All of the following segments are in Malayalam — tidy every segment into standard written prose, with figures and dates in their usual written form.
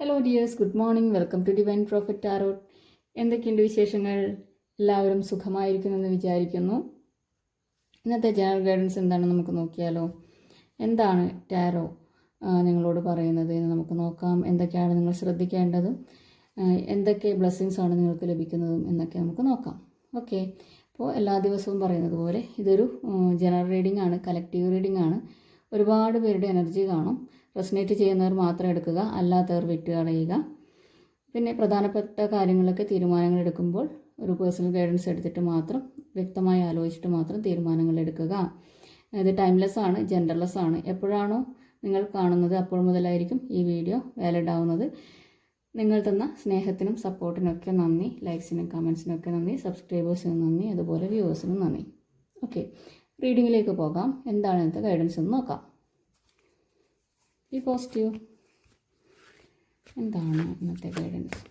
Hello dears, good morning. Welcome to divine prophet tarot. എന്തൊക്കെയുണ്ട് വിശേഷങ്ങൾ? എല്ലാവരും സുഖമായിരിക്കുമെന്ന് വിചാരിക്കുന്നു. ഇന്നത്തെ ജനറൽ ഗൈഡൻസ് എന്താണെന്ന് നമുക്ക് നോക്കിയാലോ. എന്താണ് ടാരോ നിങ്ങളോട് പറയുന്നത് എന്ന് നമുക്ക് നോക്കാം. എന്തൊക്കെയാണ് നിങ്ങൾ ശ്രദ്ധിക്കേണ്ടതും എന്തൊക്കെ ബ്ലെസ്സിങ്സ് ആണ് നിങ്ങൾക്ക് ലഭിക്കുന്നതും എന്നൊക്കെ നമുക്ക് നോക്കാം. ഓക്കെ, അപ്പോൾ എല്ലാ ദിവസവും പറയുന്നത് പോലെ ഇതൊരു ജനറൽ റീഡിംഗ് ആണ്, കലക്റ്റീവ് റീഡിംഗ് ആണ്. ഒരുപാട് പേരുടെ എനർജി കാണും. റെസനേറ്റ് ചെയ്യുന്നവർ മാത്രം എടുക്കുക, അല്ലാത്തവർ വിട്ട് കളയുക. പിന്നെ പ്രധാനപ്പെട്ട കാര്യങ്ങളൊക്കെ തീരുമാനങ്ങൾ എടുക്കുമ്പോൾ ഒരു പേഴ്സണൽ ഗൈഡൻസ് എടുത്തിട്ട് മാത്രം, വ്യക്തമായി ആലോചിച്ചിട്ട് മാത്രം തീരുമാനങ്ങൾ എടുക്കുക. ഇത് ടൈംലെസ് ആണ്, ജെൻഡർലെസ് ആണ്. എപ്പോഴാണോ നിങ്ങൾ കാണുന്നത് അപ്പോൾ മുതലായിരിക്കും ഈ വീഡിയോ വാലിഡ് ആവുന്നത്. നിങ്ങൾ തന്ന സ്നേഹത്തിനും സപ്പോർട്ടിനും ഒക്കെ നന്ദി. ലൈക്സിനും കമൻസിനും ഒക്കെ നന്ദി. സബ്സ്ക്രൈബേഴ്സിനും നന്ദി, അതുപോലെ വ്യൂവേഴ്സിനും നന്ദി. ഓക്കെ, റീഡിങ്ങിലേക്ക് പോകാം. എന്താണ് ഇന്നത്തെ ഗൈഡൻസ് എന്ന് നോക്കാം. B positive. എന്താണ് ഇന്നത്തെ ഗൈഡൻസ്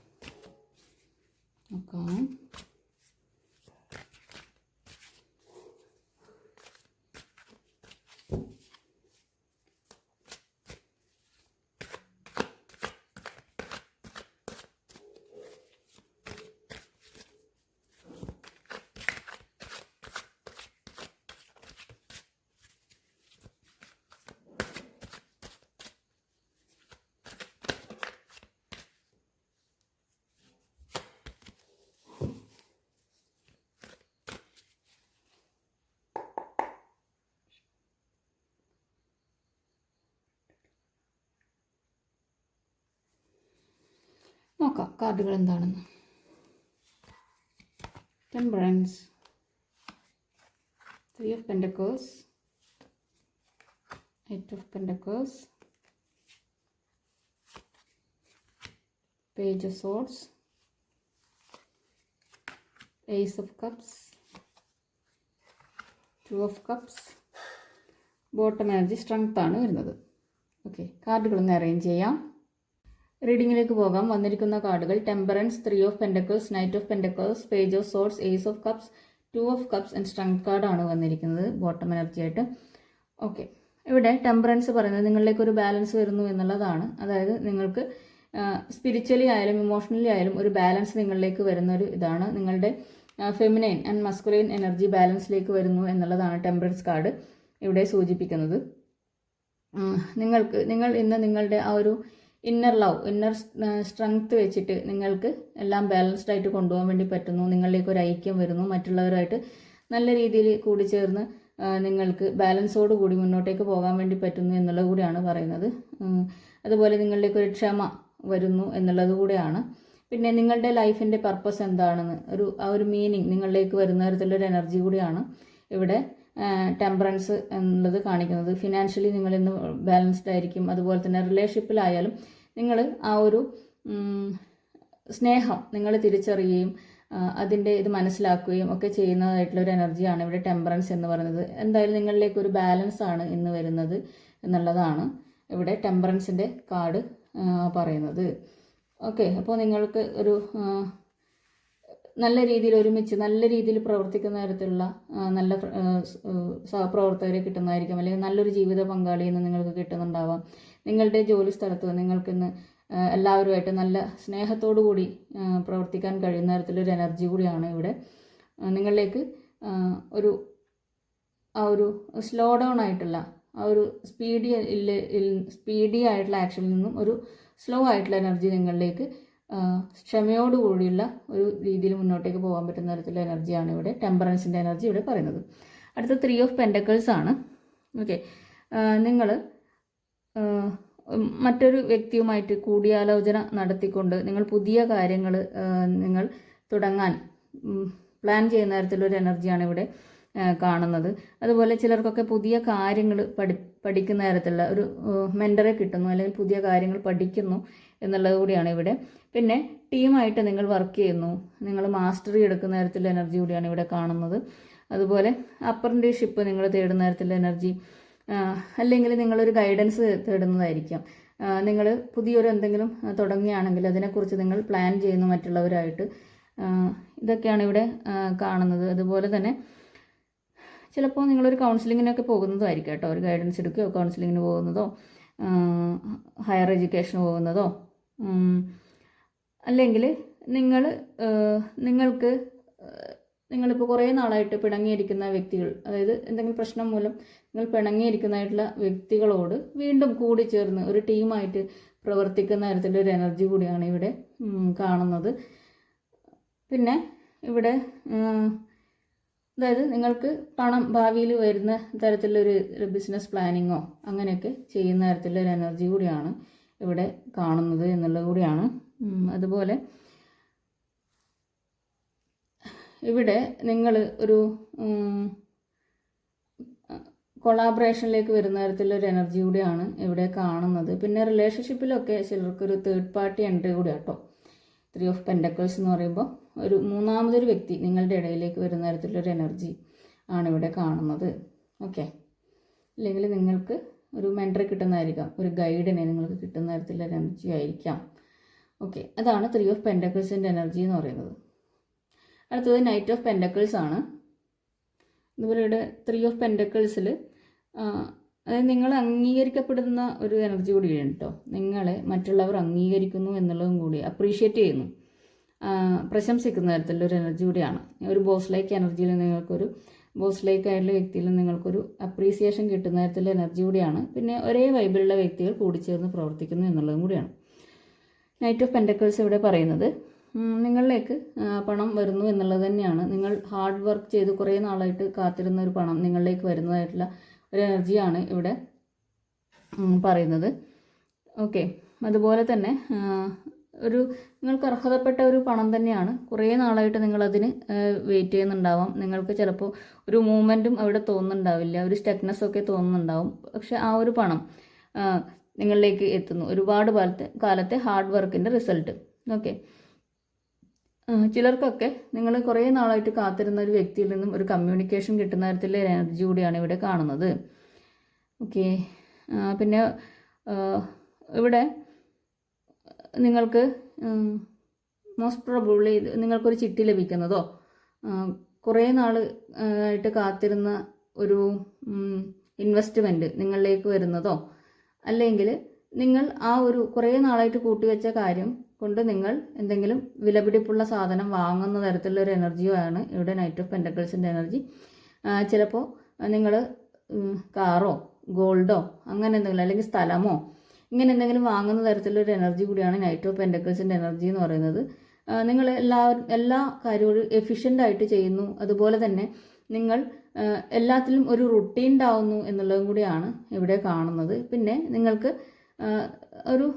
നോക്കാം. നോക്കാം കാർഡുകൾ എന്താണെന്ന്. Temperance, 3 of Pentacles, 8 of Pentacles, Page of Swords, Ace of Cups, 2 of Cups, bottom energy strength ആണ് വരുന്നത്. ഓക്കെ, കാർഡുകളൊന്ന് അറേഞ്ച് ചെയ്യാം. റീഡിങ്ങിലേക്ക് പോകാം. വന്നിരിക്കുന്ന കാർഡുകൾ temperance, 3 of Pentacles, Knight of Pentacles, Page of Swords, Ace of Cups, 2 of Cups and Strength കാർഡാണ് വന്നിരിക്കുന്നത് ബോട്ടം എനർജി ആയിട്ട്. ഓക്കെ, ഇവിടെ ടെമ്പറൻസ് പറയുന്നത് നിങ്ങളിലേക്ക് ഒരു ബാലൻസ് വരുന്നു എന്നുള്ളതാണ്. അതായത് നിങ്ങൾക്ക് സ്പിരിച്വലി ആയാലും ഇമോഷണലി ആയാലും ഒരു ബാലൻസ് നിങ്ങളിലേക്ക് വരുന്ന ഒരു ഇതാണ്. നിങ്ങളുടെ ഫെമിനൈൻ ആൻഡ് മസ്കുലൈൻ എനർജി ബാലൻസിലേക്ക് വരുന്നു എന്നുള്ളതാണ് ടെമ്പറൻസ് കാർഡ് ഇവിടെ സൂചിപ്പിക്കുന്നത്. നിങ്ങൾ ഇന്ന് നിങ്ങളുടെ ആ ഒരു ഇന്നർ ലവ്, ഇന്നർ സ്ട്രെങ്ത് വെച്ചിട്ട് നിങ്ങൾക്ക് എല്ലാം ബാലൻസ്ഡ് ആയിട്ട് കൊണ്ടുപോകാൻ വേണ്ടി പറ്റുന്നു. നിങ്ങളിലേക്ക് ഒരു ഐക്യം വരുന്നു. മറ്റുള്ളവരായിട്ട് നല്ല രീതിയിൽ കൂടിച്ചേർന്ന് നിങ്ങൾക്ക് ബാലൻസോട് കൂടി മുന്നോട്ടേക്ക് പോകാൻ വേണ്ടി പറ്റുന്നു എന്നുള്ളത് കൂടിയാണ് പറയുന്നത്. അതുപോലെ നിങ്ങളിലേക്ക് ഒരു ക്ഷമ വരുന്നു എന്നുള്ളത് കൂടെയാണ്. പിന്നെ നിങ്ങളുടെ ലൈഫിൻ്റെ പർപ്പസ് എന്താണെന്ന് ആ ഒരു മീനിങ് നിങ്ങളിലേക്ക് വരുന്ന തരത്തിലൊരു എനർജി കൂടിയാണ് ഇവിടെ ടെമ്പറൻസ് എന്നുള്ളത് കാണിക്കുന്നത്. ഫിനാൻഷ്യലി നിങ്ങൾ ഇന്ന് ബാലൻസ്ഡ് ആയിരിക്കും. അതുപോലെ തന്നെ റിലേഷൻഷിപ്പിലായാലും നിങ്ങൾ ആ ഒരു സ്നേഹം നിങ്ങൾ തിരിച്ചറിയുകയും അതിൻ്റെ ഇത് മനസ്സിലാക്കുകയും ഒക്കെ ചെയ്യുന്നതായിട്ടുള്ളൊരു എനർജിയാണ് ഇവിടെ ടെമ്പറൻസ് എന്ന് പറയുന്നത്. എന്തായാലും നിങ്ങളിലേക്ക് ഒരു ബാലൻസ് ആണ് ഇന്ന് വരുന്നത് എന്നുള്ളതാണ് ഇവിടെ ടെമ്പറൻസിൻ്റെ കാർഡ് പറയുന്നത്. ഓക്കെ, അപ്പോൾ നിങ്ങൾക്ക് ഒരു നല്ല രീതിയിൽ ഒരുമിച്ച് നല്ല രീതിയിൽ പ്രവർത്തിക്കുന്ന തരത്തിലുള്ള നല്ല സഹപ്രവർത്തകരെ കിട്ടുന്നതായിരിക്കും. അല്ലെങ്കിൽ നല്ലൊരു ജീവിത പങ്കാളിയിൽ നിന്ന് നിങ്ങൾക്ക് കിട്ടുന്നുണ്ടാവാം. നിങ്ങളുടെ ജോലി സ്ഥലത്ത് നിങ്ങൾക്കിന്ന് എല്ലാവരുമായിട്ട് നല്ല സ്നേഹത്തോടു കൂടി പ്രവർത്തിക്കാൻ കഴിയുന്ന തരത്തിലൊരു എനർജി കൂടിയാണ് ഇവിടെ. നിങ്ങളിലേക്ക് ആ ഒരു സ്ലോ ഡൗൺ ആയിട്ടുള്ള ആ ഒരു സ്പീഡി ആയിട്ടുള്ള ആക്ഷനിൽ നിന്നും ഒരു സ്ലോ ആയിട്ടുള്ള എനർജി നിങ്ങളിലേക്ക് ക്ഷമയോടുകൂടിയുള്ള ഒരു രീതിയിൽ മുന്നോട്ടേക്ക് പോകാൻ പറ്റുന്ന തരത്തിലുള്ള എനർജിയാണ് ഇവിടെ ടെമ്പറൻസിൻ്റെ എനർജി ഇവിടെ പറയുന്നത്. അടുത്ത 3 of Pentacles ആണ്. ഓക്കെ, നിങ്ങൾ മറ്റൊരു വ്യക്തിയുമായിട്ട് കൂടിയാലോചന നടത്തിക്കൊണ്ട് നിങ്ങൾ പുതിയ കാര്യങ്ങൾ നിങ്ങൾ തുടങ്ങാൻ പ്ലാൻ ചെയ്യുന്ന തരത്തിലൊരു എനർജിയാണ് ഇവിടെ കാണുന്നത്. അതുപോലെ ചിലർക്കൊക്കെ പുതിയ കാര്യങ്ങൾ പഠിക്കുന്ന തരത്തിലുള്ള ഒരു മെൻറ്ററെ കിട്ടുന്നു, അല്ലെങ്കിൽ പുതിയ കാര്യങ്ങൾ പഠിക്കുന്നു എന്നുള്ളത് കൂടിയാണ് ഇവിടെ. പിന്നെ ടീമായിട്ട് നിങ്ങൾ വർക്ക് ചെയ്യുന്നു, നിങ്ങൾ മാസ്റ്ററി എടുക്കുന്ന തരത്തിലുള്ള എനർജി കൂടിയാണ് ഇവിടെ കാണുന്നത്. അതുപോലെ അപ്രന്റീസ്ഷിപ്പ് നിങ്ങൾ തേടുന്ന തരത്തിലുള്ള എനർജി, അല്ലെങ്കിൽ നിങ്ങളൊരു ഗൈഡൻസ് തേടുന്നതായിരിക്കാം. നിങ്ങൾ പുതിയൊരു എന്തെങ്കിലും തുടങ്ങുകയാണെങ്കിൽ അതിനെക്കുറിച്ച് നിങ്ങൾ പ്ലാൻ ചെയ്യുന്നു മറ്റുള്ളവരായിട്ട്. ഇതൊക്കെയാണ് ഇവിടെ കാണുന്നത്. അതുപോലെ തന്നെ ചിലപ്പോൾ നിങ്ങളൊരു കൗൺസിലിങ്ങിനൊക്കെ പോകുന്നതായിരിക്കും കേട്ടോ. ഒരു ഗൈഡൻസ് എടുക്കുകയോ കൗൺസിലിങ്ങിന് പോകുന്നതോ ഹയർ എഡ്യൂക്കേഷന് പോകുന്നതോ അല്ലെങ്കിൽ നിങ്ങളിപ്പോൾ കുറേ നാളായിട്ട് പിണങ്ങിയിരിക്കുന്ന വ്യക്തികൾ, അതായത് എന്തെങ്കിലും പ്രശ്നം മൂലം നിങ്ങൾ പിണങ്ങിയിരിക്കുന്നതായിട്ടുള്ള വ്യക്തികളോട് വീണ്ടും കൂടിച്ചേർന്ന് ഒരു ടീമായിട്ട് പ്രവർത്തിക്കുന്ന തരത്തിലുള്ള ഒരു എനർജി കൂടിയാണ് ഇവിടെ കാണുന്നത്. പിന്നെ ഇവിടെ അതായത് നിങ്ങൾക്ക് പണം ഭാവിയിൽ വരുന്ന തരത്തിലൊരു ബിസിനസ് പ്ലാനിങ്ങോ അങ്ങനെയൊക്കെ ചെയ്യുന്ന തരത്തിലൊരു എനർജി കൂടിയാണ് ഇവിടെ കാണുന്നത് എന്നുള്ളത് കൂടിയാണ്. അതുപോലെ ഇവിടെ നിങ്ങൾ ഒരു കൊളാബറേഷനിലേക്ക് വരുന്ന തരത്തിലൊരു എനർജി കൂടിയാണ് ഇവിടെ കാണുന്നത്. പിന്നെ റിലേഷൻഷിപ്പിലൊക്കെ ചിലർക്കൊരു തേർഡ് പാർട്ടി എൻട്രി കൂടി കേട്ടോ. 3 ഓഫ് പെൻറ്റക്കിൾസ് എന്ന് പറയുമ്പോൾ ഒരു മൂന്നാമതൊരു വ്യക്തി നിങ്ങളുടെ ഇടയിലേക്ക് വരുന്ന തരത്തിലൊരു എനർജി ആണ് ഇവിടെ കാണുന്നത്. ഓക്കെ, അല്ലെങ്കിൽ നിങ്ങൾക്ക് ഒരു മെൻറ്ററെ കിട്ടുന്നതായിരിക്കാം, ഒരു ഗൈഡിനെ നിങ്ങൾക്ക് കിട്ടുന്ന തരത്തിലുള്ള എനർജി ആയിരിക്കാം. ഓക്കെ, അതാണ് 3 ഓഫ് പെൻറ്റക്കിൾസിൻ്റെ എനർജി എന്ന് പറയുന്നത്. അടുത്തത് നൈറ്റ് ഓഫ് പെൻറ്റക്കിൾസ് ആണ്. അതുപോലെ ഇവിടെ 3 ഓഫ് പെൻറ്റക്കിൾസിൽ അതായത് നിങ്ങൾ അംഗീകരിക്കപ്പെടുന്ന ഒരു എനർജി കൂടിയാണ് കേട്ടോ. നിങ്ങളെ മറ്റുള്ളവർ അംഗീകരിക്കുന്നു എന്നുള്ളതും കൂടി അപ്രീഷിയേറ്റ് ചെയ്യുന്നു, പ്രശംസിക്കുന്ന തരത്തിലുള്ളൊരു എനർജി കൂടിയാണ്. ഒരു ബോസ് ലൈക്ക് എനർജിയിൽ നിങ്ങൾക്കൊരു ബോസ് ലൈക്ക് ആയിട്ടുള്ള വ്യക്തിയിൽ നിങ്ങൾക്കൊരു അപ്രീസിയേഷൻ കിട്ടുന്ന തരത്തിലുള്ള എനർജി കൂടിയാണ്. പിന്നെ ഒരേ വൈബിലുള്ള വ്യക്തികൾ കൂടിച്ചേർന്ന് പ്രവർത്തിക്കുന്നു എന്നുള്ളതും കൂടിയാണ് നൈറ്റ് ഓഫ് പെൻറ്റക്കിൾസ് ഇവിടെ പറയുന്നത്. നിങ്ങളിലേക്ക് പണം വരുന്നു എന്നുള്ളത് തന്നെയാണ്. നിങ്ങൾ ഹാർഡ് വർക്ക് ചെയ്ത് കുറേ നാളായിട്ട് കാത്തിരുന്ന ഒരു പണം നിങ്ങളിലേക്ക് വരുന്നതായിട്ടുള്ള ഒരു എനർജിയാണ് ഇവിടെ പറയുന്നത്. ഓക്കെ, അതുപോലെ തന്നെ നിങ്ങൾക്ക് അർഹതപ്പെട്ട ഒരു പണം തന്നെയാണ്. കുറേ നാളായിട്ട് നിങ്ങളതിന് വെയിറ്റ് ചെയ്യുന്നുണ്ടാവാം. നിങ്ങൾക്ക് ചിലപ്പോൾ ഒരു മൂവ്മെൻറ്റും അവിടെ തോന്നുന്നുണ്ടാവില്ല, ഒരു സ്റ്റക്നെസ്സൊക്കെ തോന്നുന്നുണ്ടാവും. പക്ഷെ ആ ഒരു പണം നിങ്ങളിലേക്ക് എത്തുന്നു, ഒരുപാട് കാലത്തെ ഹാർഡ് വർക്കിൻ്റെ റിസൾട്ട്. ഓക്കെ, ചിലർക്കൊക്കെ നിങ്ങൾ കുറേ നാളായിട്ട് കാത്തിരുന്ന ഒരു വ്യക്തിയിൽ നിന്നും ഒരു കമ്മ്യൂണിക്കേഷൻ കിട്ടുന്ന തരത്തിലുള്ള എനർജി കൂടിയാണ് ഇവിടെ കാണുന്നത്. ഓക്കെ, പിന്നെ ഇവിടെ നിങ്ങൾക്ക് മോസ്റ്റ് പ്രോബബ്ലി നിങ്ങൾക്കൊരു ചിട്ടി ലഭിക്കുന്നതോ കുറേ നാൾ ആയിട്ട് കാത്തിരുന്ന ഒരു ഇൻവെസ്റ്റ്മെൻറ്റ് നിങ്ങളിലേക്ക് വരുന്നതോ, അല്ലെങ്കിൽ നിങ്ങൾ ആ ഒരു കുറേ നാളായിട്ട് കൂട്ടിവെച്ച കാര്യം കൊണ്ട് നിങ്ങൾ എന്തെങ്കിലും വിലപിടിപ്പുള്ള സാധനം വാങ്ങുന്ന തരത്തിലുള്ളൊരു എനർജിയോ ആണ് ഇവിടെ നൈറ്റ് ഓഫ് പെൻറ്റക്കിൾസിൻ്റെ എനർജി. ചിലപ്പോൾ നിങ്ങൾ കാറോ ഗോൾഡോ അങ്ങനെ എന്തെങ്കിലും, അല്ലെങ്കിൽ സ്ഥലമോ ഇങ്ങനെ എന്തെങ്കിലും വാങ്ങുന്ന തരത്തിലൊരു എനർജി കൂടിയാണ് നൈറ്റ് ഓഫ് പെൻറ്റക്കിൾസിൻ്റെ എനർജി എന്ന് പറയുന്നത്. നിങ്ങൾ എല്ലാ കാര്യവും എഫിഷ്യൻ്റ് ആയിട്ട് ചെയ്യുന്നു, അതുപോലെ തന്നെ നിങ്ങൾ എല്ലാത്തിലും ഒരു റുട്ടീൻഡ് ആവുന്നു എന്നുള്ളതും കൂടിയാണ് ഇവിടെ കാണുന്നത്. പിന്നെ നിങ്ങൾക്ക് ഒരു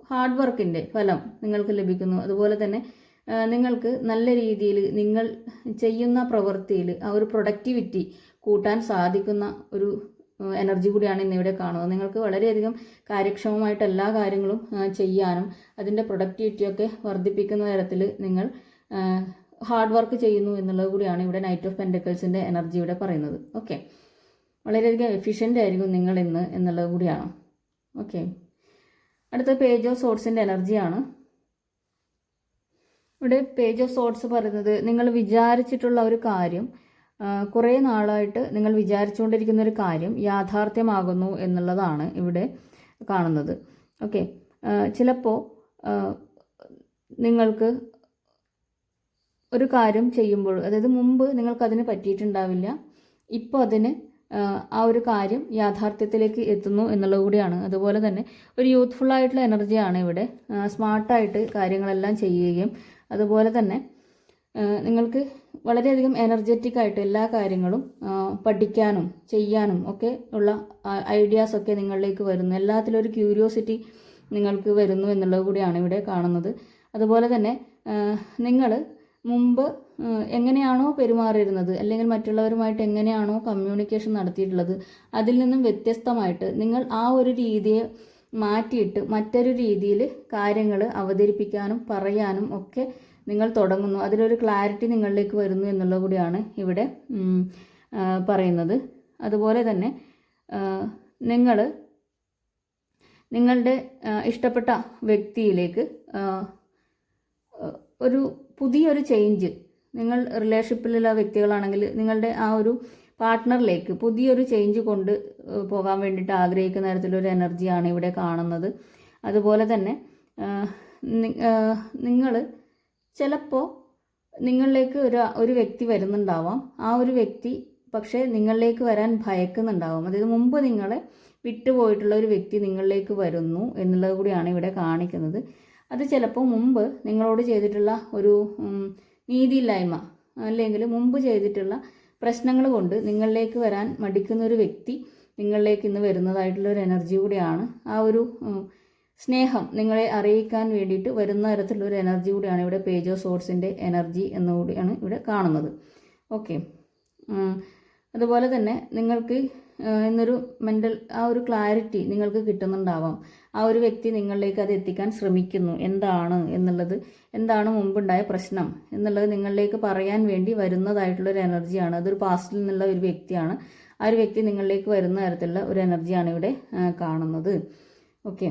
ഹാർഡ് വർക്കിൻ്റെ ഫലം നിങ്ങൾക്ക് ലഭിക്കുന്നു. അതുപോലെ തന്നെ നിങ്ങൾക്ക് നല്ല രീതിയിൽ നിങ്ങൾ ചെയ്യുന്ന പ്രവൃത്തിയിൽ ആ ഒരു പ്രൊഡക്ടിവിറ്റി കൂട്ടാൻ സാധിക്കുന്ന ഒരു എനർജി കൂടിയാണ് ഇന്നിവിടെ കാണുന്നത്. നിങ്ങൾക്ക് വളരെയധികം കാര്യക്ഷമമായിട്ട് എല്ലാ കാര്യങ്ങളും ചെയ്യാനും അതിൻ്റെ പ്രൊഡക്ടിവിറ്റിയൊക്കെ വർദ്ധിപ്പിക്കുന്ന തരത്തിൽ നിങ്ങൾ ഹാർഡ് വർക്ക് ചെയ്യുന്നു എന്നുള്ളത് കൂടിയാണ് ഇവിടെ നൈറ്റ് ഓഫ് പെൻറ്റക്കിൾസിൻ്റെ എനർജി ഇവിടെ പറയുന്നത്. ഓക്കെ, വളരെയധികം എഫിഷ്യൻ്റ് ആയിരിക്കും നിങ്ങൾ ഇന്ന് എന്നുള്ളത് കൂടിയാണ്. ഓക്കെ, അടുത്ത പേജ് ഓഫ് സോർട്സിൻ്റെ എനർജിയാണ്. ഇവിടെ പേജ് ഓഫ് സോർട്സ് പറയുന്നത് നിങ്ങൾ വിചാരിച്ചിട്ടുള്ള ഒരു കാര്യം, കുറേ നാളായിട്ട് നിങ്ങൾ വിചാരിച്ചുകൊണ്ടിരിക്കുന്ന ഒരു കാര്യം യാഥാർത്ഥ്യമാകുന്നു എന്നുള്ളതാണ് ഇവിടെ കാണുന്നത്. ഓക്കെ, ചിലപ്പോൾ നിങ്ങൾക്ക് ഒരു കാര്യം ചെയ്യുമ്പോൾ, അതായത് മുമ്പ് നിങ്ങൾക്കതിന് പറ്റിയിട്ടുണ്ടാവില്ല, ഇപ്പോൾ അതിന് ആ ഒരു കാര്യം യാഥാർത്ഥ്യത്തിലേക്ക് എത്തുന്നു എന്നുള്ളത് കൂടിയാണ്. അതുപോലെ തന്നെ ഒരു യൂത്ത്ഫുൾ ആയിട്ടുള്ള എനർജിയാണ് ഇവിടെ. സ്മാർട്ടായിട്ട് കാര്യങ്ങളെല്ലാം ചെയ്യുകയും അതുപോലെ തന്നെ നിങ്ങൾക്ക് വളരെയധികം എനർജറ്റിക് ആയിട്ട് എല്ലാ കാര്യങ്ങളും പഠിക്കാനും ചെയ്യാനും ഒക്കെ ഉള്ള ഐഡിയാസൊക്കെ നിങ്ങളിലേക്ക് വരുന്നു. എല്ലാത്തിലും ഒരു ക്യൂരിയോസിറ്റി നിങ്ങൾക്ക് വരുന്നു എന്നുള്ളത് കൂടിയാണ് ഇവിടെ കാണുന്നത്. അതുപോലെ തന്നെ നിങ്ങൾ മുമ്പ് എങ്ങനെയാണോ പെരുമാറിയിരുന്നത്, അല്ലെങ്കിൽ മറ്റുള്ളവരുമായിട്ട് എങ്ങനെയാണോ കമ്മ്യൂണിക്കേഷൻ നടത്തിയിട്ടുള്ളത്, അതിൽ നിന്നും വ്യത്യസ്തമായിട്ട് നിങ്ങൾ ആ ഒരു രീതിയെ മാറ്റിയിട്ട് മറ്റൊരു രീതിയിൽ കാര്യങ്ങൾ അവതരിപ്പിക്കാനും പറയാനും ഒക്കെ നിങ്ങൾ തുടങ്ങുന്നു. അതിലൊരു ക്ലാരിറ്റി നിങ്ങളിലേക്ക് വരുന്നു എന്നുള്ളത് കൂടിയാണ് ഇവിടെ പറയുന്നത്. അതുപോലെ തന്നെ നിങ്ങൾ നിങ്ങളുടെ ഇഷ്ടപ്പെട്ട വ്യക്തിയിലേക്ക് ഒരു പുതിയൊരു ചേഞ്ച്, നിങ്ങൾ റിലേഷൻഷിപ്പിലുള്ള വ്യക്തികളാണെങ്കിൽ നിങ്ങളുടെ ആ ഒരു പാർട്ട്ണറിലേക്ക് പുതിയൊരു ചേഞ്ച് കൊണ്ട് പോകാൻ വേണ്ടിയിട്ട് ആഗ്രഹിക്കുന്ന തരത്തിലൊരു എനർജിയാണ് ഇവിടെ കാണുന്നത്. അതുപോലെ തന്നെ നിങ്ങൾ ചിലപ്പോൾ നിങ്ങളിലേക്ക് ഒരു വ്യക്തി വരുന്നുണ്ടാവാം. ആ ഒരു വ്യക്തി പക്ഷേ നിങ്ങളിലേക്ക് വരാൻ ഭയക്കുന്നുണ്ടാവാം. അതായത് മുമ്പ് നിങ്ങളെ വിട്ടുപോയിട്ടുള്ള ഒരു വ്യക്തി നിങ്ങളിലേക്ക് വരുന്നു എന്നുള്ളത് കൂടിയാണ് ഇവിടെ കാണിക്കുന്നത്. അത് ചിലപ്പോൾ മുമ്പ് നിങ്ങളോട് ചെയ്തിട്ടുള്ള ഒരു നീതിയില്ലായ്മ അല്ലെങ്കിൽ മുമ്പ് ചെയ്തിട്ടുള്ള പ്രശ്നങ്ങൾ കൊണ്ട് നിങ്ങളിലേക്ക് വരാൻ മടിക്കുന്ന ഒരു വ്യക്തി നിങ്ങളിലേക്ക് ഇന്ന് വരുന്നതായിട്ടുള്ള ഒരു എനർജി കൂടിയാണ്. ആ ഒരു സ്നേഹം നിങ്ങളെ അറിയിക്കാൻ വേണ്ടിയിട്ട് വരുന്ന തരത്തിലുള്ള ഒരു എനർജി കൂടിയാണ് ഇവിടെ പേജ് ഓഫ് സോർഡ്സിൻ്റെ എനർജി എന്നുകൂടിയാണ് ഇവിടെ കാണുന്നത്. ഓക്കെ, അതുപോലെ തന്നെ നിങ്ങൾക്ക് ഇന്നൊരു മെൻ്റൽ ആ ഒരു ക്ലാരിറ്റി നിങ്ങൾക്ക് കിട്ടുന്നുണ്ടാവാം. ആ ഒരു വ്യക്തി നിങ്ങളിലേക്ക് അത് എത്തിക്കാൻ ശ്രമിക്കുന്നു. എന്താണ് മുമ്പുണ്ടായ പ്രശ്നം എന്നുള്ളത് നിങ്ങളിലേക്ക് പറയാൻ വേണ്ടി വരുന്നതായിട്ടുള്ളൊരു എനർജിയാണ്. അതൊരു പാസ്റ്റിൽ നിന്നുള്ള ഒരു വ്യക്തിയാണ്. ആ ഒരു വ്യക്തി നിങ്ങളിലേക്ക് വരുന്ന തരത്തിലുള്ള ഒരു എനർജിയാണ് ഇവിടെ കാണുന്നത്. ഓക്കെ,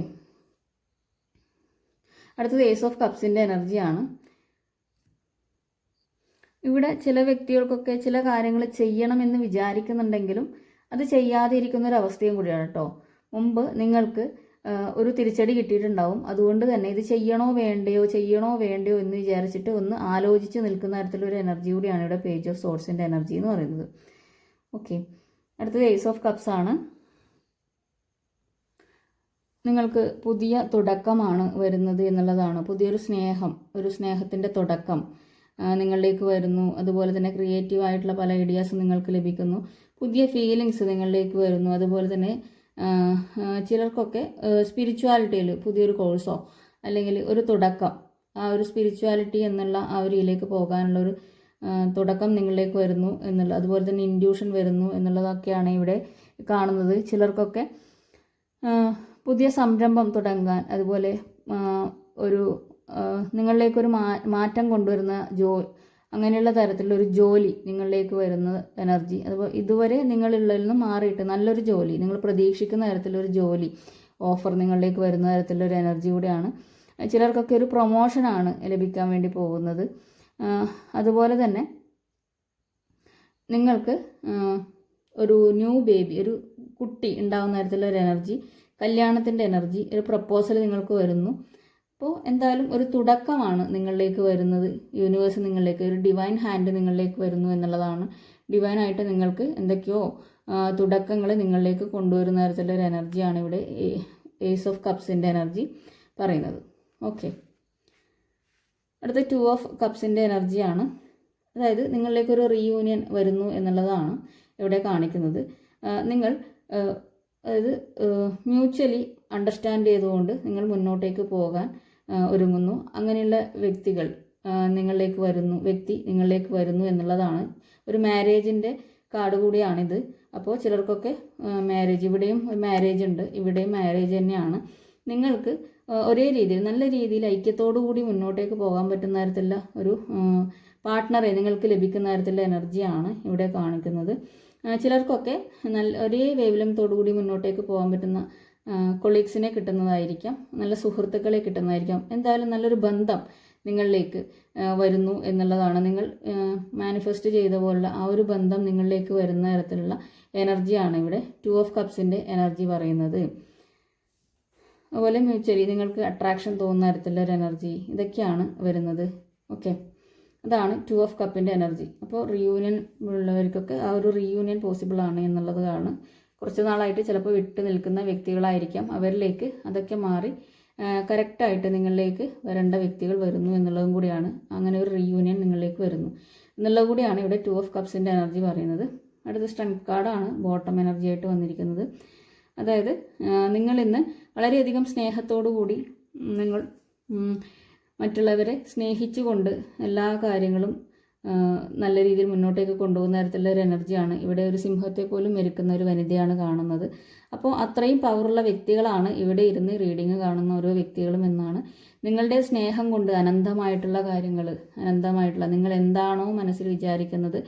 അടുത്തത് ഏസ് ഓഫ് കപ്സിൻ്റെ എനർജിയാണ്. ഇവിടെ ചില വ്യക്തികൾക്കൊക്കെ ചില കാര്യങ്ങൾ ചെയ്യണമെന്ന് വിചാരിക്കുന്നുണ്ടെങ്കിലും അത് ചെയ്യാതെ ഇരിക്കുന്ന ഒരു അവസ്ഥയും കൂടിയാണ് കേട്ടോ. മുമ്പ് നിങ്ങൾക്ക് ഒരു തിരിച്ചടി കിട്ടിയിട്ടുണ്ടാവും. അതുകൊണ്ട് തന്നെ ഇത് ചെയ്യണോ വേണ്ടയോ എന്ന് വിചാരിച്ചിട്ട് ഒന്ന് ആലോചിച്ച് നിൽക്കുന്ന തരത്തിലൊരു എനർജി കൂടിയാണ് ഇവിടെ പേജ് ഓഫ് സോർഡ്സിൻ്റെ എനർജി എന്ന് പറയുന്നത്. ഓക്കെ, അടുത്തത് ഏസ് ഓഫ് കപ്സ് ആണ്. നിങ്ങൾക്ക് പുതിയ തുടക്കമാണ് വരുന്നത് എന്നുള്ളതാണ്. പുതിയൊരു സ്നേഹത്തിൻ്റെ തുടക്കം നിങ്ങളിലേക്ക് വരുന്നു. അതുപോലെ തന്നെ ക്രിയേറ്റീവ് ആയിട്ടുള്ള പല ഐഡിയാസ് നിങ്ങൾക്ക് ലഭിക്കുന്നു. പുതിയ ഫീലിങ്സ് നിങ്ങളിലേക്ക് വരുന്നു. അതുപോലെ തന്നെ ചിലർക്കൊക്കെ സ്പിരിച്വാലിറ്റിയിൽ പുതിയൊരു കോഴ്സോ അല്ലെങ്കിൽ ഒരു തുടക്കം, ആ ഒരു സ്പിരിച്വാലിറ്റി എന്നുള്ള ആ ഒരു ഇതിലേക്ക് പോകാനുള്ളൊരു തുടക്കം നിങ്ങളിലേക്ക് വരുന്നു എന്നുള്ള, അതുപോലെ തന്നെ ഇൻഡ്യൂഷൻ വരുന്നു എന്നുള്ളതൊക്കെയാണ് ഇവിടെ കാണുന്നത്. ചിലർക്കൊക്കെ പുതിയ സംരംഭം തുടങ്ങാൻ, അതുപോലെ ഒരു നിങ്ങളിലേക്കൊരു മാറ്റം കൊണ്ടുവരുന്ന അങ്ങനെയുള്ള തരത്തിലുള്ള ഒരു ജോലി നിങ്ങളിലേക്ക് വരുന്ന എനർജി. അതുപോലെ ഇതുവരെ നിങ്ങളുള്ളതിൽ നിന്ന് മാറിയിട്ട് നല്ലൊരു ജോലി, നിങ്ങൾ പ്രതീക്ഷിക്കുന്ന തരത്തിലൊരു ജോലി ഓഫർ നിങ്ങളിലേക്ക് വരുന്ന തരത്തിലൊരു എനർജി കൂടിയാണ്. ചിലർക്കൊക്കെ ഒരു പ്രൊമോഷനാണ് ലഭിക്കാൻ വേണ്ടി പോകുന്നത്. അതുപോലെ തന്നെ നിങ്ങൾക്ക് ഒരു ന്യൂ ബേബി, ഒരു കുട്ടി ഉണ്ടാകുന്ന തരത്തിലുള്ള ഒരു എനർജി, കല്യാണത്തിൻ്റെ എനർജി, ഒരു പ്രപ്പോസൽ നിങ്ങൾക്ക് വരുന്നു. അപ്പോൾ എന്തായാലും ഒരു തുടക്കമാണ് നിങ്ങളിലേക്ക് വരുന്നത്. യൂണിവേഴ്സ് നിങ്ങളിലേക്ക് ഒരു ഡിവൈൻ ഹാൻഡ് നിങ്ങളിലേക്ക് വരുന്നു എന്നുള്ളതാണ്. ഡിവൈനായിട്ട് നിങ്ങൾക്ക് എന്തൊക്കെയോ തുടക്കങ്ങൾ നിങ്ങളിലേക്ക് കൊണ്ടുവരുന്ന തരത്തിലുള്ള ഒരു എനർജിയാണ് ഇവിടെ ഏസ് ഓഫ് കപ്സിൻ്റെ എനർജി പറയുന്നത്. ഓക്കെ, അടുത്ത 2 ഓഫ് കപ്സിൻ്റെ എനർജിയാണ്. അതായത് നിങ്ങളിലേക്കൊരു റീയൂണിയൻ വരുന്നു എന്നുള്ളതാണ് ഇവിടെ കാണിക്കുന്നത്. നിങ്ങൾ അതായത് മ്യൂച്വലി അണ്ടർസ്റ്റാൻഡ് ചെയ്തുകൊണ്ട് നിങ്ങൾ മുന്നോട്ടേക്ക് പോകാൻ ഒരുങ്ങുന്നു. അങ്ങനെയുള്ള വ്യക്തി നിങ്ങളിലേക്ക് വരുന്നു എന്നുള്ളതാണ്. ഒരു മാരേജിൻ്റെ കാർഡ് കൂടിയാണിത്. അപ്പോൾ ചിലർക്കൊക്കെ മാരേജ്, ഇവിടെയും മാരേജ് ഉണ്ട്, ഇവിടെയും മാരേജ് തന്നെയാണ്. നിങ്ങൾക്ക് ഒരേ രീതിയിൽ നല്ല രീതിയിൽ ഐക്യത്തോടു കൂടി മുന്നോട്ടേക്ക് പോകാൻ പറ്റുന്ന തരത്തിലുള്ള ഒരു പാർട്ട്ണറെ നിങ്ങൾക്ക് ലഭിക്കുന്ന തരത്തിലുള്ള എനർജിയാണ് ഇവിടെ കാണിക്കുന്നത്. ചിലർക്കൊക്കെ ഒരേ വേവ് ലെങ്തോടു കൂടി മുന്നോട്ടേക്ക് പോകാൻ പറ്റുന്ന കൊളീഗ്സിനെ കിട്ടുന്നതായിരിക്കാം, നല്ല സുഹൃത്തുക്കളെ കിട്ടുന്നതായിരിക്കാം. എന്തായാലും നല്ലൊരു ബന്ധം നിങ്ങളിലേക്ക് വരുന്നു എന്നുള്ളതാണ്. നിങ്ങൾ മാനിഫെസ്റ്റ് ചെയ്ത പോലുള്ള ആ ഒരു ബന്ധം നിങ്ങളിലേക്ക് വരുന്ന തരത്തിലുള്ള എനർജിയാണ് ഇവിടെ 2 ഓഫ് കപ്സിൻ്റെ എനർജി പറയുന്നത്. അതുപോലെ മ്യൂച്വലി നിങ്ങൾക്ക് അട്രാക്ഷൻ തോന്നുന്ന തരത്തിലുള്ള ഒരു എനർജി, ഇതൊക്കെയാണ് വരുന്നത്. ഓക്കെ, അതാണ് 2 ഓഫ് കപ്പിൻ്റെ എനർജി. അപ്പോൾ റീയൂണിയൻ ഉള്ളവർക്കൊക്കെ ആ ഒരു റീയൂണിയൻ പോസിബിൾ ആണ് എന്നുള്ളതാണ്. കുറച്ച് നാളായിട്ട് ചിലപ്പോൾ വിട്ടു നിൽക്കുന്ന വ്യക്തികളായിരിക്കാം. അവരിലേക്ക് അതൊക്കെ മാറി കറക്റ്റായിട്ട് നിങ്ങളിലേക്ക് വരേണ്ട വ്യക്തികൾ വരുന്നു എന്നുള്ളതും കൂടിയാണ്. അങ്ങനെ ഒരു റീയൂണിയൻ നിങ്ങളിലേക്ക് വരുന്നു എന്നുള്ളത് കൂടിയാണ് ഇവിടെ 2 ഓഫ് കപ്സിൻ്റെ എനർജി പറയുന്നത്. അടുത്ത സ്ട്രെങ്ത് കാർഡാണ് ബോട്ടം എനർജി ആയിട്ട് വന്നിരിക്കുന്നത്. അതായത് നിങ്ങളിന്ന് വളരെയധികം സ്നേഹത്തോടു കൂടി നിങ്ങൾ മറ്റുള്ളവരെ സ്നേഹിച്ചുകൊണ്ട് എല്ലാ കാര്യങ്ങളും നല്ല രീതിയിൽ മുന്നോട്ടേക്ക് കൊണ്ടുപോകുന്ന തരത്തിലുള്ള ഒരു എനർജിയാണ്. ഇവിടെ ഒരു സിംഹത്തെ പോലും മെരുക്കുന്ന ഒരു വനിതയാണ് കാണുന്നത്. അപ്പോൾ അത്രയും പവറുള്ള വ്യക്തികളാണ് ഇവിടെ ഇരുന്ന് റീഡിങ് കാണുന്ന ഓരോ വ്യക്തികളും എന്നാണ്. നിങ്ങളുടെ സ്നേഹം കൊണ്ട് അനന്തമായിട്ടുള്ള നിങ്ങൾ എന്താണോ മനസ്സിൽ വിചാരിക്കുന്നത്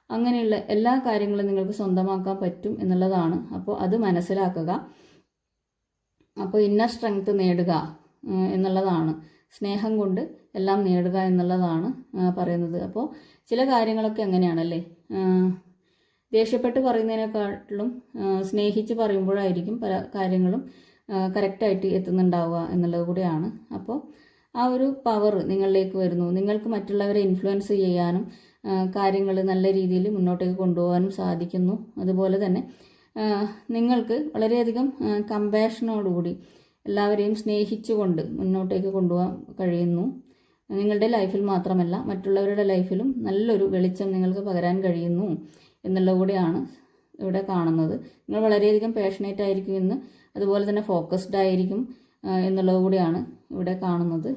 അങ്ങനെയുള്ള എല്ലാ കാര്യങ്ങളും നിങ്ങൾക്ക് സ്വന്തമാക്കാൻ പറ്റും എന്നുള്ളതാണ്. അപ്പോൾ അത് മനസ്സിലാക്കുക. അപ്പോൾ ഇന്നർ സ്ട്രെങ്ത് നേടുക എന്നുള്ളതാണ്. സ്നേഹം കൊണ്ട് എല്ലാം നേടുക എന്നുള്ളതാണ് പറയുന്നത്. അപ്പോൾ ചില കാര്യങ്ങളൊക്കെ അങ്ങനെയാണല്ലേ, ദേഷ്യപ്പെട്ട് പറയുന്നതിനെക്കാട്ടിലും സ്നേഹിച്ച് പറയുമ്പോഴായിരിക്കും പല കാര്യങ്ങളും കറക്റ്റായിട്ട് എത്തുന്നുണ്ടാവുക എന്നുള്ളത് കൂടിയാണ്. അപ്പോൾ ആ ഒരു പവർ നിങ്ങളിലേക്ക് വരുന്നു. നിങ്ങൾക്ക് മറ്റുള്ളവരെ ഇൻഫ്ലുവൻസ് ചെയ്യാനും കാര്യങ്ങൾ നല്ല രീതിയിൽ മുന്നോട്ടേക്ക് കൊണ്ടുപോകാനും സാധിക്കുന്നു. അതുപോലെ തന്നെ നിങ്ങൾക്ക് വളരെയധികം കമ്പാഷനോടുകൂടി എല്ലാവരെയും സ്നേഹിച്ചുകൊണ്ട് മുന്നോട്ടേക്ക് കൊണ്ടുപോകാൻ കഴിയുന്നു. നിങ്ങളുടെ ലൈഫിൽ മാത്രമല്ല മറ്റുള്ളവരുടെ ലൈഫിലും നല്ലൊരു വെളിച്ചം നിങ്ങൾക്ക് പകരാൻ കഴിയുന്നു എന്നുള്ളത് കൂടിയാണ് ഇവിടെ കാണുന്നത്. നിങ്ങൾ വളരെയധികം പാഷനേറ്റ് ആയിരിക്കുമെന്ന്, അതുപോലെ തന്നെ ഫോക്കസ്ഡ് ആയിരിക്കും എന്നുള്ളത് കൂടിയാണ് ഇവിടെ കാണുന്നത്,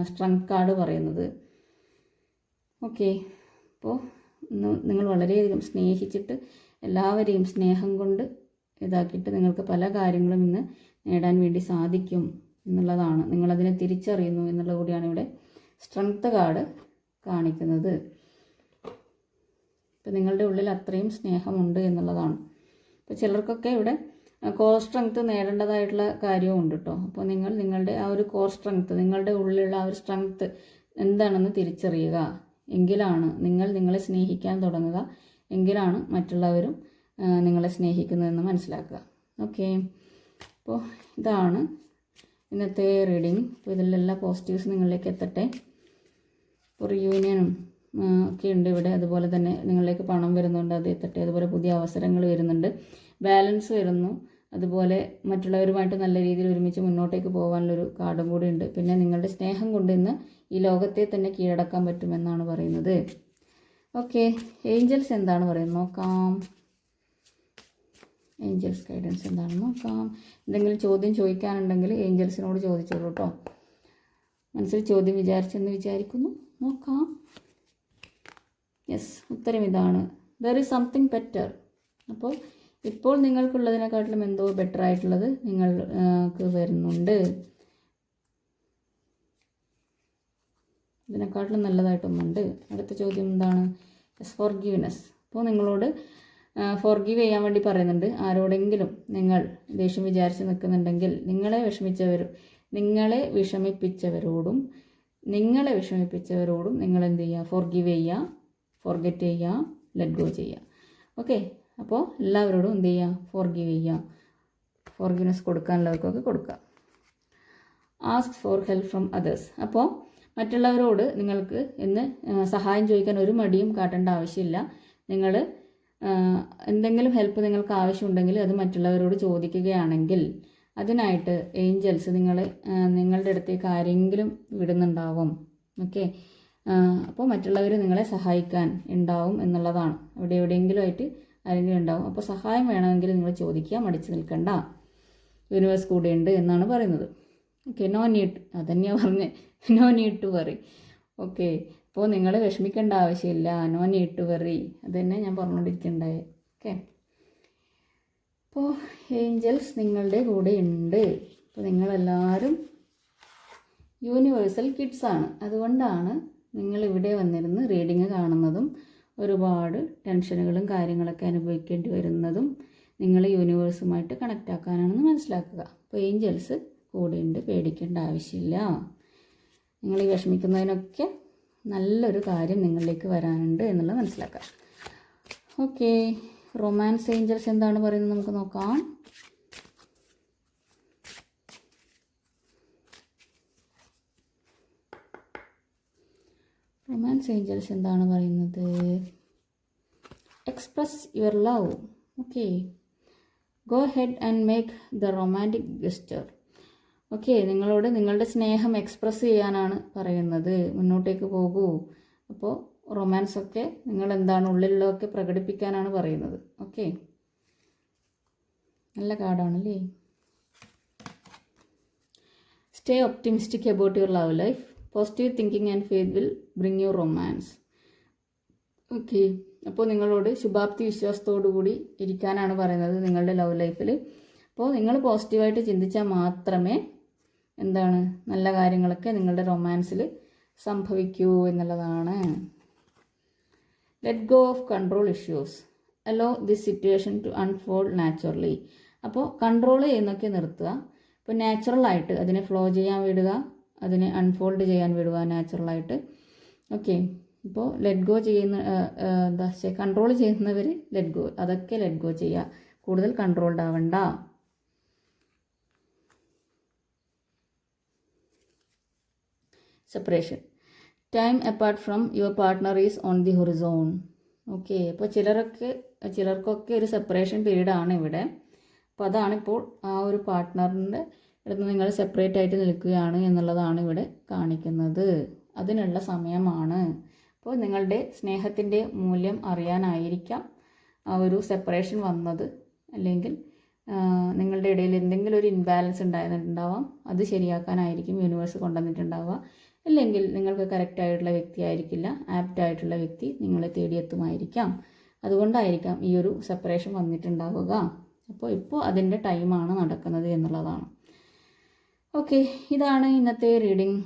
സ്ട്രെങ്ത് കാർഡ് പറയുന്നത്. ഓക്കെ, അപ്പോൾ നിങ്ങൾ വളരെയധികം സ്നേഹിച്ചിട്ട് എല്ലാവരെയും സ്നേഹം കൊണ്ട് ഇതാക്കിയിട്ട് നിങ്ങൾക്ക് പല കാര്യങ്ങളും ഇന്ന് നേടാൻ വേണ്ടി സാധിക്കും എന്നുള്ളതാണ്. നിങ്ങളതിനെ തിരിച്ചറിയുന്നു എന്നുള്ളത് കൂടിയാണ് ഇവിടെ സ്ട്രെങ്ത് കാർഡ് കാണിക്കുന്നത്. ഇപ്പം നിങ്ങളുടെ ഉള്ളിൽ അത്രയും സ്നേഹമുണ്ട് എന്നുള്ളതാണ്. ഇപ്പോൾ ചിലർക്കൊക്കെ ഇവിടെ കോർ സ്ട്രെങ്ത് നേടേണ്ടതായിട്ടുള്ള കാര്യവും ഉണ്ട് കേട്ടോ. അപ്പോൾ നിങ്ങളുടെ ആ ഒരു കോർ സ്ട്രെങ്ത്, നിങ്ങളുടെ ഉള്ളിലുള്ള ആ ഒരു സ്ട്രെങ്ത് എന്താണെന്ന് തിരിച്ചറിയുക. എങ്കിലാണ് നിങ്ങളെ സ്നേഹിക്കാൻ തുടങ്ങുക. എങ്കിലാണ് മറ്റുള്ളവരും നിങ്ങളെ സ്നേഹിക്കുന്നതെന്ന് മനസ്സിലാക്കുക. ഓക്കെ, അപ്പോൾ ഇതാണ് ഇന്നത്തെ റീഡിങ്. അപ്പോൾ ഇതിലെല്ലാം പോസിറ്റീവ്സ് നിങ്ങളിലേക്ക് എത്തട്ടെ. ഇപ്പോൾ റിയൂണിയനും ഒക്കെ ഉണ്ട് ഇവിടെ. അതുപോലെ തന്നെ നിങ്ങളിലേക്ക് പണം വരുന്നുണ്ട്, അത് എത്തട്ടെ. അതുപോലെ പുതിയ അവസരങ്ങൾ വരുന്നുണ്ട്, ബാലൻസ് വരുന്നു. അതുപോലെ മറ്റുള്ളവരുമായിട്ട് നല്ല രീതിയിൽ ഒരുമിച്ച് മുന്നോട്ടേക്ക് പോകാനുള്ളൊരു കാർഡും കൂടി ഉണ്ട്. പിന്നെ നിങ്ങളുടെ സ്നേഹം കൊണ്ട് ഇന്ന് ഈ ലോകത്തെ തന്നെ കീഴടക്കാൻ പറ്റുമെന്നാണ് പറയുന്നത്. ഓക്കെ, ഏഞ്ചൽസ് എന്താണ് പറയുന്നത് നോക്കാം. ഏഞ്ചൽസ് ഗൈഡൻസ് എന്താണെന്ന് നോക്കാം. എന്തെങ്കിലും ചോദ്യം ചോദിക്കാനുണ്ടെങ്കിൽ ഏഞ്ചൽസിനോട് ചോദിച്ചോളൂ കേട്ടോ. മനസ്സിൽ ചോദ്യം വിചാരിച്ചെന്ന് വിചാരിക്കുന്നു. നോക്കാം. യെസ്, ഉത്തരം ഇതാണ്. There is something better. അപ്പോൾ ഇപ്പോൾ നിങ്ങൾക്കുള്ളതിനെക്കാട്ടിലും എന്തോ ബെറ്റർ ആയിട്ടുള്ളത് നിങ്ങൾക്ക് വരുന്നുണ്ട്. ഇതിനെക്കാട്ടിലും നല്ലതായിട്ടൊന്നുണ്ട്. അടുത്ത ചോദ്യം എന്താണ്? Yes, forgiveness. അപ്പോൾ നിങ്ങളോട് ഫോർഗീവ് ചെയ്യാൻ വേണ്ടി പറയുന്നുണ്ട്. ആരോടെങ്കിലും നിങ്ങൾ ദേഷ്യം വിചാരിച്ച് നിൽക്കുന്നുണ്ടെങ്കിൽ നിങ്ങളെ വിഷമിപ്പിച്ചവരോടും നിങ്ങൾ എന്ത് ചെയ്യുക? ഫോർഗീവ് ചെയ്യുക, ഫോർഗെറ്റ് ചെയ്യുക, ലെറ്റ് ഗോ ചെയ്യുക. ഓക്കെ, അപ്പോൾ എല്ലാവരോടും എന്ത് ചെയ്യുക? ഫോർഗീവ് ചെയ്യുക, ഫോർഗീവ്നെസ് കൊടുക്കാനുള്ളവർക്കൊക്കെ കൊടുക്കുക. Ask for help from others. അപ്പോൾ മറ്റുള്ളവരോട് നിങ്ങൾക്ക് ഇന്ന് സഹായം ചോദിക്കാൻ ഒരു മടിയും കാട്ടേണ്ട ആവശ്യമില്ല. നിങ്ങൾ എന്തെങ്കിലും ഹെൽപ്പ് നിങ്ങൾക്ക് ആവശ്യമുണ്ടെങ്കിൽ അത് മറ്റുള്ളവരോട് ചോദിക്കുകയാണെങ്കിൽ അതിനായിട്ട് ഏഞ്ചൽസ് നിങ്ങളുടെ അടുത്തേക്ക് ആരെങ്കിലും വിടുന്നുണ്ടാവും. ഓക്കെ, അപ്പോൾ മറ്റുള്ളവർ നിങ്ങളെ സഹായിക്കാൻ ഉണ്ടാവും എന്നുള്ളതാണ്. എവിടെയെങ്കിലും ആയിട്ട് ആരെങ്കിലും ഉണ്ടാവും. അപ്പോൾ സഹായം വേണമെങ്കിൽ നിങ്ങൾ ചോദിക്കുക, മടിച്ചു നിൽക്കണ്ട. യൂണിവേഴ്സ് കൂടെയുണ്ട് എന്നാണ് പറയുന്നത്. ഓക്കെ, നോ നീഡ്, അതന്നെയാണ് പറഞ്ഞത്, no need to worry. Okay, അപ്പോൾ നിങ്ങൾ വിഷമിക്കേണ്ട ആവശ്യമില്ല, നോ നീഡ് ടു വറി, അത് തന്നെ ഞാൻ പറഞ്ഞുകൊണ്ടിരിക്കണ്ടായി. ഓക്കെ, അപ്പോൾ ഏഞ്ചൽസ് നിങ്ങളുടെ കൂടെ ഉണ്ട്. അപ്പോൾ നിങ്ങളെല്ലാവരും യൂണിവേഴ്സൽ കിഡ്സാണ്. അതുകൊണ്ടാണ് നിങ്ങളിവിടെ വന്നിരുന്ന് റീഡിങ് കാണുന്നതും ഒരുപാട് ടെൻഷനുകളും കാര്യങ്ങളൊക്കെ അനുഭവിക്കേണ്ടി വരുന്നതും നിങ്ങൾ യൂണിവേഴ്സുമായിട്ട് കണക്റ്റ് ആക്കാനാണെന്ന് മനസ്സിലാക്കുക. അപ്പോൾ ഏഞ്ചൽസ് കൂടെയുണ്ട്, പേടിക്കേണ്ട ആവശ്യമില്ല. നിങ്ങൾ ഈ വിഷമിക്കുന്നതിനൊക്കെ നല്ലൊരു കാര്യം നിങ്ങളിലേക്ക് വരാനുണ്ട് എന്നുള്ളത് മനസ്സിലാക്കാം. ഓക്കെ, റൊമാൻസ് ഏഞ്ചൽസ് എന്താണ് പറയുന്നത് നമുക്ക് നോക്കാം. റൊമാൻസ് ഏഞ്ചൽസ് എന്താണ് പറയുന്നത്? Express your love. Okay, go head and make the romantic ഗെസ്റ്റർ. Okay, നിങ്ങളോട് നിങ്ങളുടെ സ്നേഹം എക്സ്പ്രസ് ചെയ്യാനാണ് പറയുന്നത്. മുന്നോട്ടേക്ക് പോകൂ. അപ്പോൾ റൊമാൻസൊക്കെ നിങ്ങൾ എന്താണ് ഉള്ളിലുള്ളതൊക്കെ പ്രകടിപ്പിക്കാനാണ് പറയുന്നത്. ഓക്കെ, നല്ല കാർഡാണല്ലേ. Stay optimistic about your love life. Positive thinking and faith will bring you romance. Okay, അപ്പോൾ നിങ്ങളോട് ശുഭാപ്തി വിശ്വാസത്തോടു കൂടി ഇരിക്കാനാണ് പറയുന്നത് നിങ്ങളുടെ ലവ് ലൈഫിൽ. അപ്പോൾ നിങ്ങൾ പോസിറ്റീവായിട്ട് ചിന്തിച്ചാൽ മാത്രമേ എന്താണ് നല്ല കാര്യങ്ങളൊക്കെ നിങ്ങളുടെ റൊമാൻസിൽ സംഭവിക്കൂ എന്നുള്ളതാണ്. Let go of control issues. Allow this situation to unfold naturally. അപ്പോൾ കൺട്രോൾ ചെയ്യുന്നൊക്കെ നിർത്തുക. ഇപ്പോൾ നാച്ചുറലായിട്ട് അതിനെ ഫ്ലോ ചെയ്യാൻ വിടുക, അതിനെ അൺഫോൾഡ് ചെയ്യാൻ വിടുക നാച്ചുറലായിട്ട്. ഓക്കെ, ഇപ്പോൾ ലെറ്റ് ഗോ ചെയ്യുന്ന കൺട്രോൾ ചെയ്യുന്നവർ ലെറ്റ് ഗോ, അതൊക്കെ ലെറ്റ് ഗോ ചെയ്യുക. കൂടുതൽ കൺട്രോൾഡ് ആവണ്ട. Separation. Time apart from your partner is on the Horizon. Okay, അപ്പോൾ ചിലർക്കൊക്കെ ഒരു സെപ്പറേഷൻ പീരീഡാണ് ഇവിടെ. അപ്പോൾ അതാണിപ്പോൾ ആ ഒരു പാർട്ട്ണറിൻ്റെ അടുത്ത് നിങ്ങൾ സെപ്പറേറ്റ് ആയിട്ട് നിൽക്കുകയാണ് എന്നുള്ളതാണ് ഇവിടെ കാണിക്കുന്നത്. അതിനുള്ള സമയമാണ്. അപ്പോൾ നിങ്ങളുടെ സ്നേഹത്തിൻ്റെ മൂല്യം അറിയാനായിരിക്കാം ആ ഒരു സെപ്പറേഷൻ വന്നത്. അല്ലെങ്കിൽ നിങ്ങളുടെ ഇടയിൽ എന്തെങ്കിലും ഒരു ഇൻബാലൻസ് ഉണ്ടാവാം. അത് ശരിയാക്കാനായിരിക്കും യൂണിവേഴ്സ് കൊണ്ടുവന്നിട്ടുണ്ടാവുക. അല്ലെങ്കിൽ നിങ്ങൾക്ക് കറക്റ്റായിട്ടുള്ള വ്യക്തി ആയിരിക്കില്ല, ആപ്റ്റായിട്ടുള്ള വ്യക്തി നിങ്ങളെ തേടിയെത്തുമായിരിക്കാം. അതുകൊണ്ടായിരിക്കാം ഈ ഒരു സെപ്പറേഷൻ വന്നിട്ടുണ്ടാവുക. അപ്പോൾ ഇപ്പോൾ അതിൻ്റെ ടൈമാണ് നടക്കുന്നത് എന്നുള്ളതാണ്. ഓക്കെ, ഇതാണ് ഇന്നത്തെ റീഡിങ്.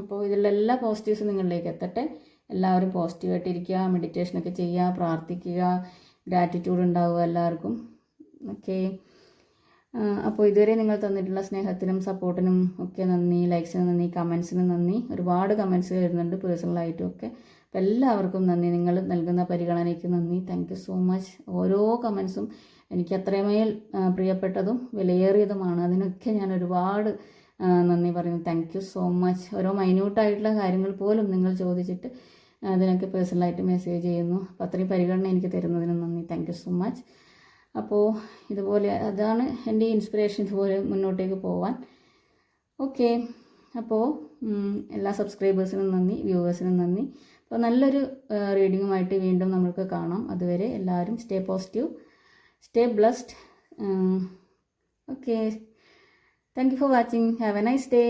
അപ്പോൾ ഇതിലുള്ള എല്ലാ പോസിറ്റീവ്സും നിങ്ങളിലേക്ക് എത്തട്ടെ. എല്ലാവരും പോസിറ്റീവായിട്ടിരിക്കുക, മെഡിറ്റേഷനൊക്കെ ചെയ്യുക, പ്രാർത്ഥിക്കുക, ഗ്രാറ്റിറ്റ്യൂഡ് ഉണ്ടാവുക എല്ലാവർക്കും. ഓക്കെ, അപ്പോൾ ഇതുവരെ നിങ്ങൾ തന്നിട്ടുള്ള സ്നേഹത്തിനും സപ്പോർട്ടിനും ഒക്കെ നന്ദി. ലൈക്സിന് നന്ദി, കമൻസിന് നന്ദി. ഒരുപാട് കമൻസ് വരുന്നുണ്ട് പേഴ്സണലായിട്ടും ഒക്കെ. അപ്പോൾ എല്ലാവർക്കും നന്ദി. നിങ്ങൾ നൽകുന്ന പരിഗണനയ്ക്ക് നന്ദി. Thank you so much. ഓരോ കമൻസും എനിക്ക് അത്രമേൽ പ്രിയപ്പെട്ടതും വിലയേറിയതുമാണ്. അതിനൊക്കെ ഞാൻ ഒരുപാട് നന്ദി പറയുന്നു. Thank you so much. ഓരോ മൈന്യൂട്ടായിട്ടുള്ള കാര്യങ്ങൾ പോലും നിങ്ങൾ ചോദിച്ചിട്ട് അതിനൊക്കെ പേഴ്സണലായിട്ട് മെസ്സേജ് ചെയ്യുന്നു. അപ്പോൾ അത്രയും പരിഗണന എനിക്ക് തരുന്നതിന് നന്ദി. Thank you so much. അപ്പോൾ ഇതുപോലെ അതാണ് എൻ്റെ ഇൻസ്പിറേഷൻ, ഇതുപോലെ മുന്നോട്ടേക്ക് പോവാൻ. ഓക്കെ, അപ്പോൾ എല്ലാ സബ്സ്ക്രൈബേഴ്സിനും നന്ദി, വ്യൂവേഴ്സിനും നന്ദി. അപ്പോൾ നല്ലൊരു റീഡിങ്ങുമായിട്ട് വീണ്ടും നമുക്ക് കാണാം. അതുവരെ എല്ലാവരും stay positive, stay blessed. Okay, thank you for watching. Have A nice day.